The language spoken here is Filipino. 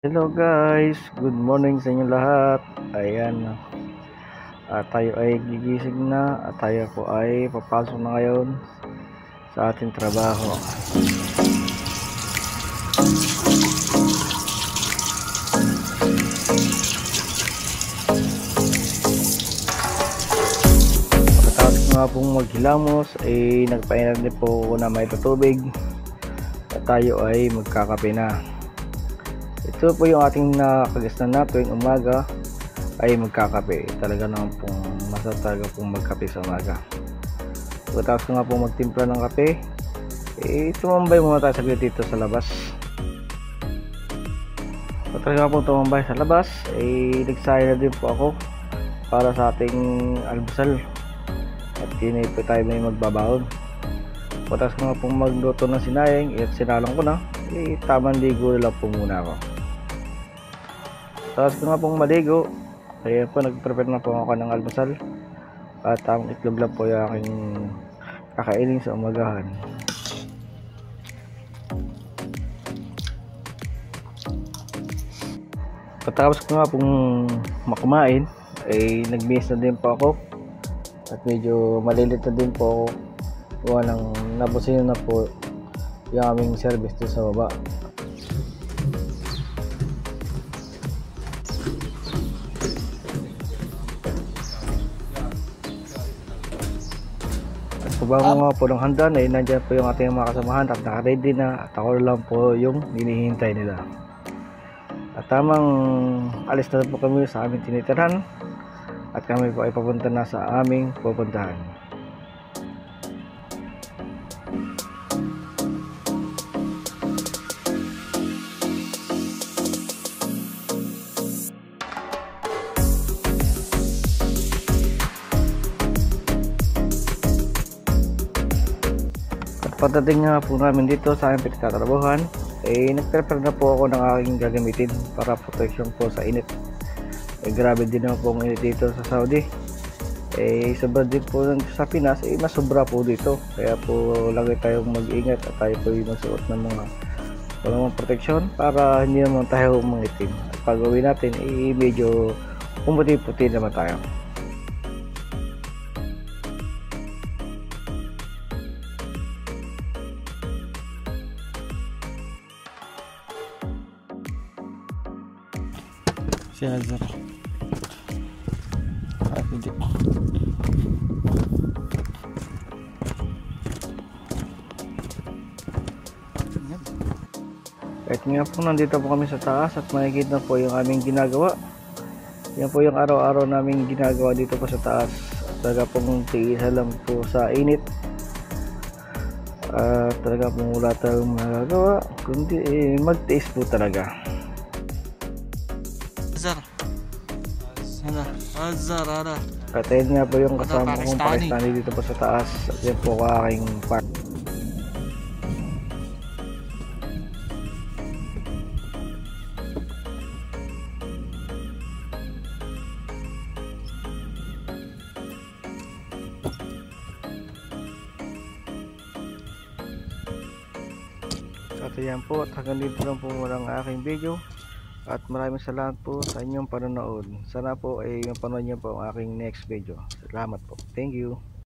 Hello guys, good morning sa inyo lahat. Ayan, tayo ay gigising na at tayo po ay papasok na ngayon sa ating trabaho. Pagkatapos ko nga pong maghilamos ay nagpainag din po ako na may tubig at tayo ay magkakape na. Ito po yung ating nakagisnan na tuwing umaga ay magkakape. Talaga naman pong masarap talaga pong magkape sa umaga. Pagkatapos ko nga pong magtimpla ng kape, tumambay muna tayo saglit dito sa labas. Pagkatapos nga pong tumambay sa labas, nagsaya na din po ako para sa ating almusal. At yun po tayo may magbabaon. Pagkatapos ko nga pong magluto ng sinayang at sinalang ko na, tamang ligo lang po muna ako. Tapos ko nga pong maligo, kaya po nag-prepare na po ako ng almusal at ang itlog lang po yung aking kakainin sa umagahan. Pagkatapos ko nga pong makumain, nag-miss na din po ako at medyo malilit na din po ako gawa ng nabusin na po yung aming service dito sa baba. Bago nga po ng handa na nandiyan po yung ating mga kasamahan at naka-ready na at ako lang po yung hinihintay nila. At tamang alis na po kami sa aming tinitirahan at kami po ay papunta na sa aming pupuntahan. Pagdating nga po namin dito sa aming pinagtatrabahuhan, nag-prepare na po ako ng aking gagamitin para protection po sa init. Grabe din naman po ang init dito sa Saudi. Sobra din po sa Pinas, mas sobra po dito. Kaya po lagi tayong mag-ingat at tayo po yung magsuot ng mga protection para hindi naman tayo mangitim. At pag uwi natin, medyo pumuti-puti naman tayo. Si Azar hindi. Kahit nga po nandito po kami sa taas at makikita po yung aming ginagawa. Yan po yung araw-araw naming ginagawa dito po sa taas. Talaga pong tiisa lang po sa init. Talaga pong wala tayong magagawa kundi magtiis po talaga. Azar, ara. At ayun nga po yung kasama kong Pakistani dito po sa taas. At yan po aking part. At ayan po, at hanggang dito lang po muna ang aking video. At maraming salamat po sa inyong panonood. Sana po ay mapanood niyo po ang aking next video. Salamat po. Thank you.